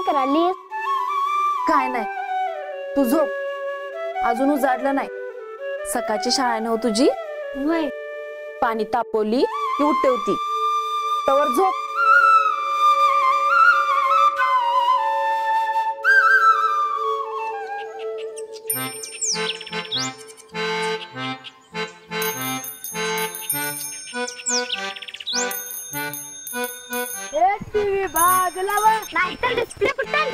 करालीस? काय नाही, तू झोप. अजून उजाडलं नाही. सकाळची शाळा नव्ह तुझी. वय पाणी तापवली की उठवती. तवर झोप. टीव्ही बाजूला नाही तर डिस्प्ले फुटेल.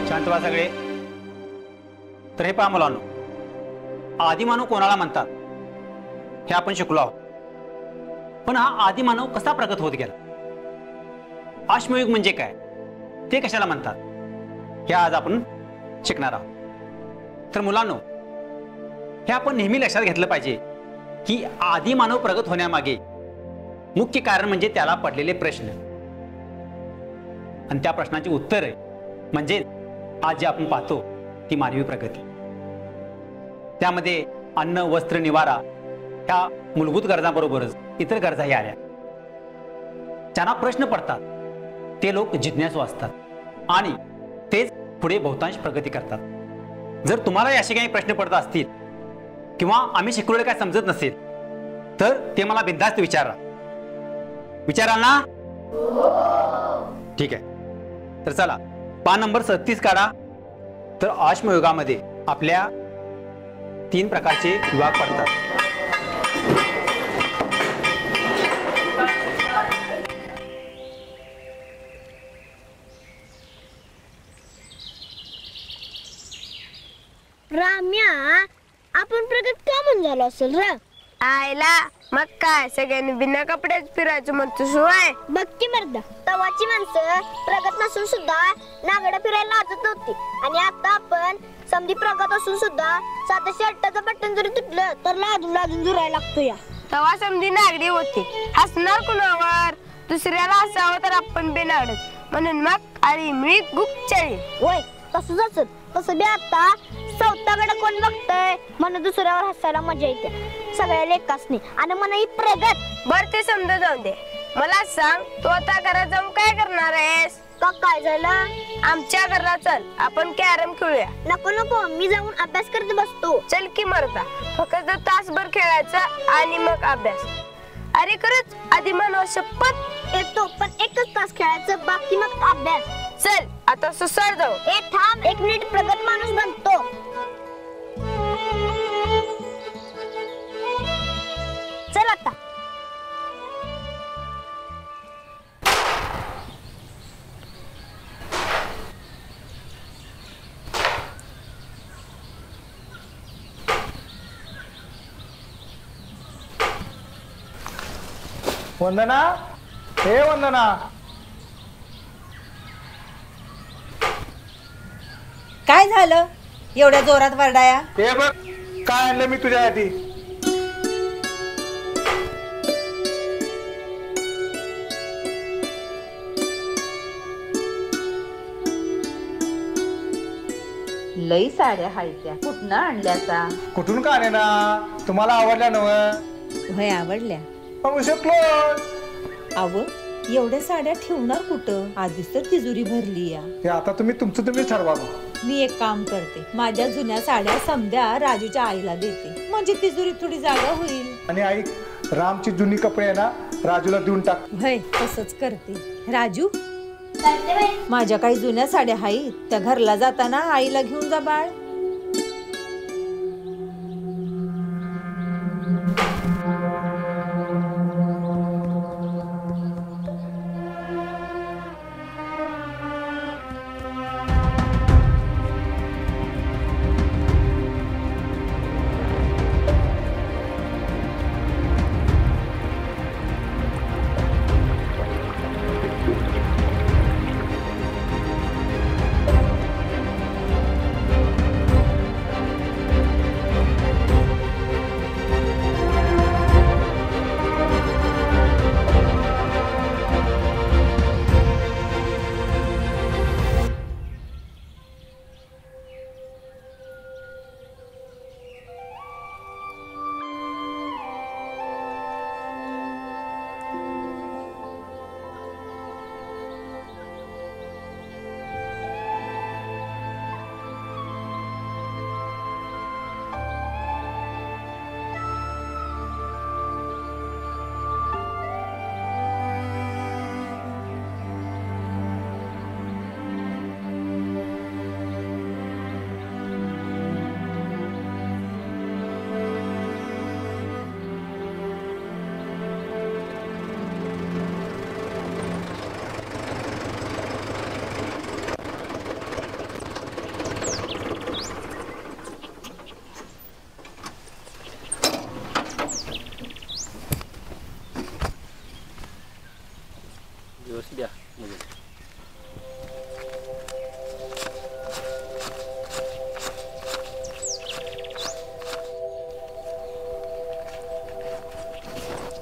शांत व्हा सगळे. तर हे पहा मुलांनो, आदिमानव कोणाला म्हणतात हे आपण शिकलो आहोत. पण हा आदिमानव कसा प्रगत होत गेला, अश्मयुग म्हणजे काय, ते कशाला म्हणतात, हे आज आपण शिकणार आहोत. तर मुलांनो, हे आपण नेहमी लक्षात घेतलं पाहिजे की आदिमानव प्रगत होण्यामागे मुख्य कारण म्हणजे त्याला पडलेले प्रश्न आणि त्या प्रश्नाची उत्तरे म्हणजे आज जे आपण पाहतो ती मानवी प्रगती. त्यामध्ये अन्न, वस्त्र, निवारा ह्या मूलभूत गरजांबरोबरच इतर गरजाही आल्या. ज्यांना प्रश्न पडतात ते लोक जिज्ञासू असतात आणि तेच पुढे बहुतांश प्रगती करतात. जर तुम्हाला असे काही प्रश्न पडत असतील किंवा आम्ही शिकवलेले काय समजत नसेल तर ते मला बिनधास्त विचाराल ना? ठीक आहे. तर चला पान नंबर 36 काढा. तर अश्मयुगामध्ये आपल्या 3 प्रकारचे विभाग पडतात. राम्या, आपण प्रगत का म्हणून झालो असेल र? आयला मग काय सगळ्यांनी बिना कपड्याच फिरायचं म्हणतो शिवाय. बक्की मर्दा, तवाची माणसं प्रगत नसून सुद्धा नागडं फिरायला लाजत नव्हती. आणि आता आपण समधी प्रगत असून सुद्धा साधं शर्टाचं बटन जरी तुटलं तर लाजून जुरायला लागतो. या तवा समधी नागडी होती, हसणार कुणावर? दुसऱ्याला हसावं तर आपण बेनाडच. म्हणून मग अरे मी गुपचाळी. वय तसंच असत. तसं बी आता स्वतःकडे कोण बघतय म्हणून दुसऱ्यावर हसायला मजा येते सगळ्या लेखासनी. आणि म्हणा ही प्रगत. बर ते समजा जाऊ दे. मला सांग, तू आता घरात जाऊन काय करणार आहेस? का काय झालं? आमच्या घरात चल, आपण कॅरम खेळूया. नको नको, मी जाऊन अभ्यास करत बसतो. चल की मरता, फक्त तासभर खेळायचं आणि मग अभ्यास. अरे खरंच आदिमानव शपथ येतो, पण एकच तास खेळायचं, बाकी मग अभ्यास. चल आता सुसार जाऊ. ए थांब, 1 मिनिट, प्रगत माणूस बनतो. चल आता. वंदना, हे वंदना, काय झालं एवढ्या जोरात वरडाया? हे बघ काय आणलं मी तुझ्यासाठी. लई साड्या हायत्या, कुठनं आणल्याचा? कुठून का ना, तुम्हाला आवडल्या नव? होय आवडल्या. मग शकलो. अव एवढ्या साड्या ठेवणार कुठं? आधीच तर तिजोरी भरली या. हे आता तुम्हीच ठरवा. मी एक काम करते, माझ्या जुन्या साड्या समध्या राजूच्या आईला देते, म्हणजे तिजोरी थोडी जागा होईल. आणि आई, रामची जुनी कपडे आहे ना राजूला देऊन टाक. होय तसंच करते. राजू, माझ्या काही जुन्या साड्या आहेत, त्या घरला जाताना आईला घेऊन जा बाळ.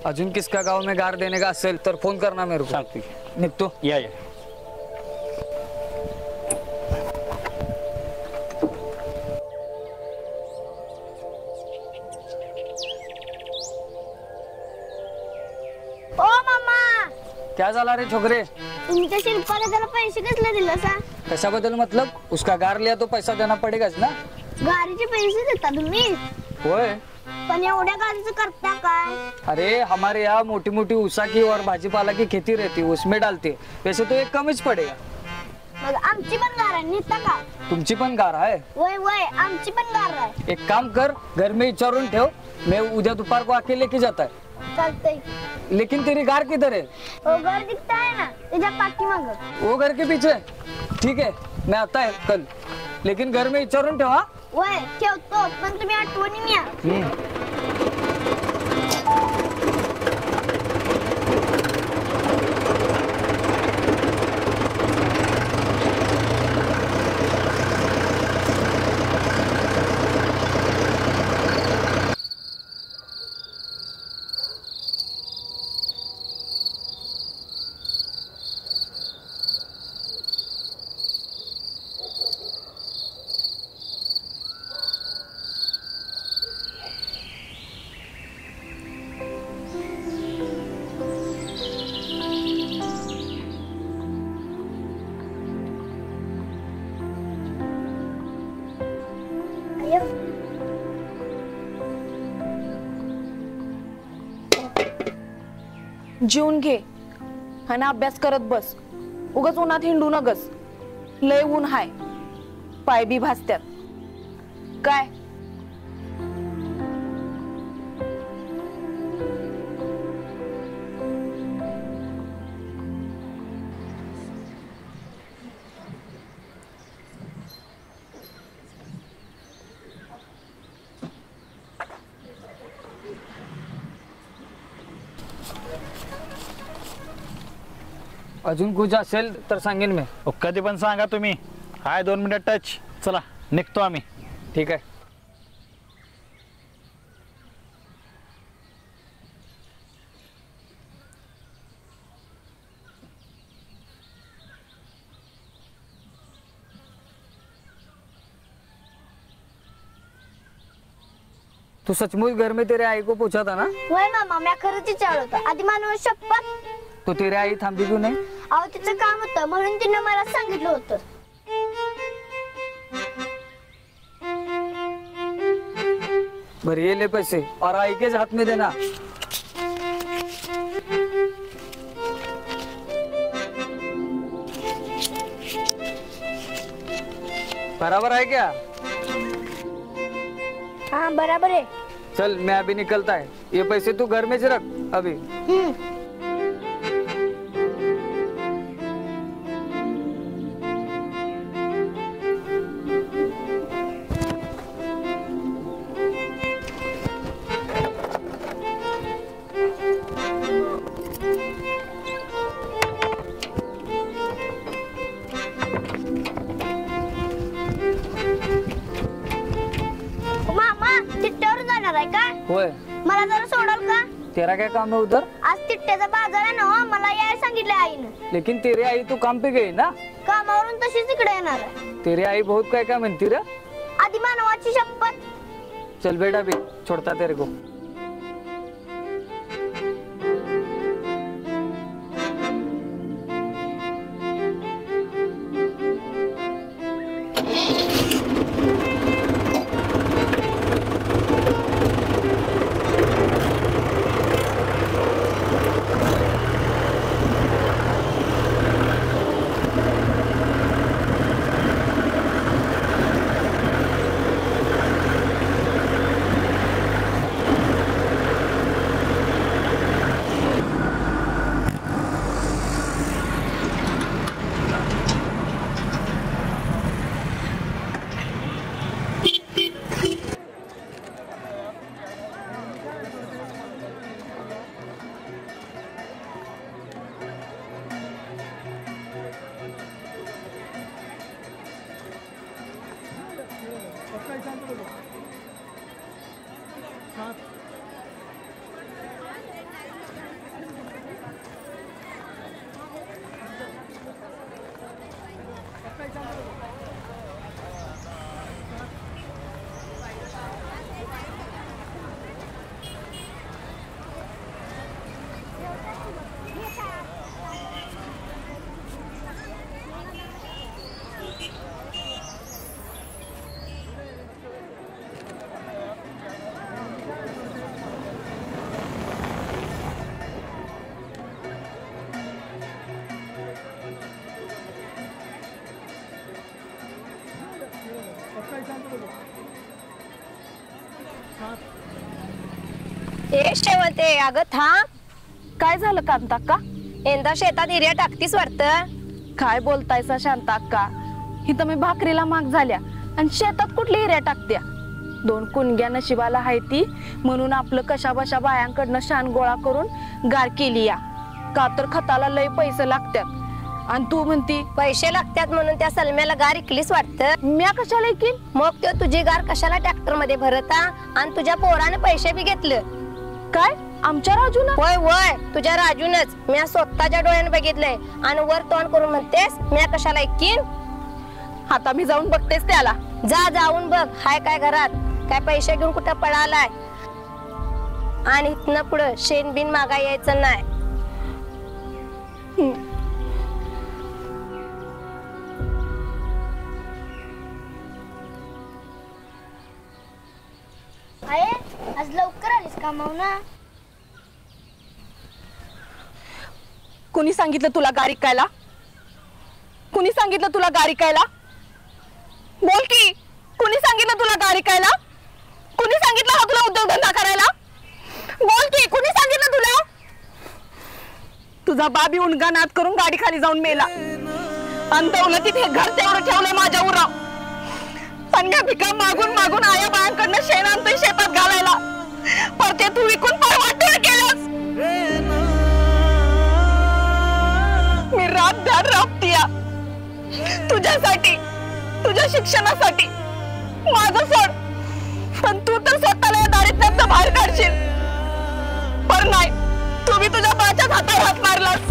अजून किसका गाव में गार देने का असेल तर फोन करना मेरे को. सांगतो निघतो. या. ओ मामा, क्या झाला रे छोकरे? तुमच्या शिल्पाला त्याला पैसे कसले दिलं सा? कशाबद्दल मतलब? उसका गार लिया तो पैसा देना पड़ेगाच ना. गाडीचे पैसे देता तुम्ही? होय. पण एवढ्या गाडीचं करता काय? अरे हमारे यहाँ मोटी मोटी उषा की और भाजीपाला की खेती रहती है, उसमें डालते. वैसे तो एक कम ही पड़ेगा. मग आमची पण गार आहे, नेता का? तुमची पण गार आहे? वय वय, आमची पण गार आहे. एक काम कर, घर में विचारून ठेव, मैं उद्या दोपहर को आके लेके जाता है. चालतंय. लेकिन तेरी गार किधर है? ओ घर दिखता है ना, त्याच्या पाठीमागं. वो घर के पीछे. ठीक है, मैं आता है कल, लेकिन घर में विचारून ठेव. हाँ वय ठेवतो, पण तुम्ही आठवणीने या. जेवून घे आणि अभ्यास करत बस. उगाच उन्हात हिंडू नगस. लय ऊन हाय, पाय बी भासत्यात. काय अजून कुछ असेल तर सांगेन मी. कधी पण सांगा तुम्ही. हाय 2 मिनिट टच. चला निघतो आम्ही. ठीक आहे. तू सचमुच घर में तेरे आई को पूछा था ना? वय मामा, मी खरंच विचारलं होतं. आधी मानव शपथ. तो तेरी आई थांबली क्यों नहीं? अहो तिचं काम होतं म्हणून तिनं मला सांगितलं होतं. भर ये ले पैसे और आई के हाथ में देना. बराबर है क्या? हाँ बराबर है. चल मैं अभी निकलता है. ये पैसे तू घर में से रख अभी. मामा तिट्ट्यावर जाणार आहे का? होय. मला जरा सोडाल का? तेरा क्या काम है उधर? आज तिट्ट्याचा बाजार आहे ना हो, मला यायला सांगितलं आईनं. लेकिन तेरी आई तो काम पे गई ना. कामावरून तशीच इकडे येणार आहे. तेरी आई बहुत काय काय म्हणती रे. आधी मानवाची शपथ. चल बेटा भी छोड़ता तेरे को. ए शेवते अगं थांब. काय झालं कांता अक्का? यंदा शेतात हिर्या टाकतीस वाटतं. काय बोलतायसा शांता अक्का? इथं मी भाकरीला माग झाल्या आणि शेतात कुठली हिऱ्या टाकत्या? 2 कुणग्या नशिबाला हाय ती म्हणून आपलं कशा बशा बायांकडनं शान गोळा करून गार केली या. का तर खताला लय पैसे लागतात आणि तू म्हणती पैसे लागतात म्हणून त्या सलम्याला गार इकलीस वाटतं. म्या कशाला ऐकीन? मग तो तुझी गार कशाला ट्रॅक्टर मध्ये भरता आणि तुझ्या पोराने पैसे बी घेतलं. काय आमच्या राजूला? होय होय तुझ्या राजूनच. मी स्वतःच्या डोळ्याने बघितलंय आणि वर तोंड करून म्हणतेस म्या कशाला ऐकीन? आता मी जाऊन बघतेस त्याला. जा जाऊन बघ हाय काय घरात. काय पैसे घेऊन कुठं पळालाय आणि इथनं पुढं शेण बिन मागा यायचं नाही. आज लवकर आलीस कामावना? कुणी सांगितलं तुला गाडी कायला? कुणी सांगितलं तुला गाडी कायला? बोल की, कुणी सांगितलं तुला गाडी कायला? कुणी सांगितलं हा तुला उद्योगधंदा करायला? बोल की, कुणी सांगितलं तुला? तुझा बाबी उणगा नाद करून गाडी खाली जाऊन मेला आणि दौलतीत हे घर तेवढं ठेवलंय माझ्या उराव. आणि भिका मागून मागून आया बायांकडनं शेण आणतोय शेतात घालायला. पर ते तू विकून परवाटून केलंस. मी रातदार राबतीया तुझ्यासाठी, तुझ्या शिक्षणासाठी. माझं सोड, पण तू तर स्वतःला या दारिद्र्यातनं बाहेर काढशील. पर नाही, तू बी तुझ्या बाच्याच हातावर हात मारलास.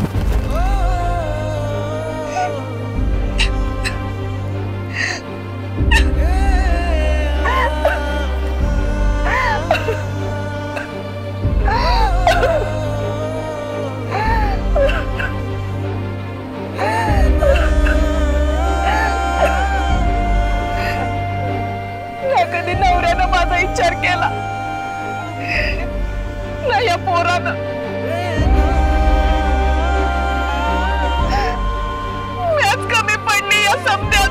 कधी नवऱ्यानं माझा विचार केला नाही या पोरानं. मीच कमी पडली या समजात.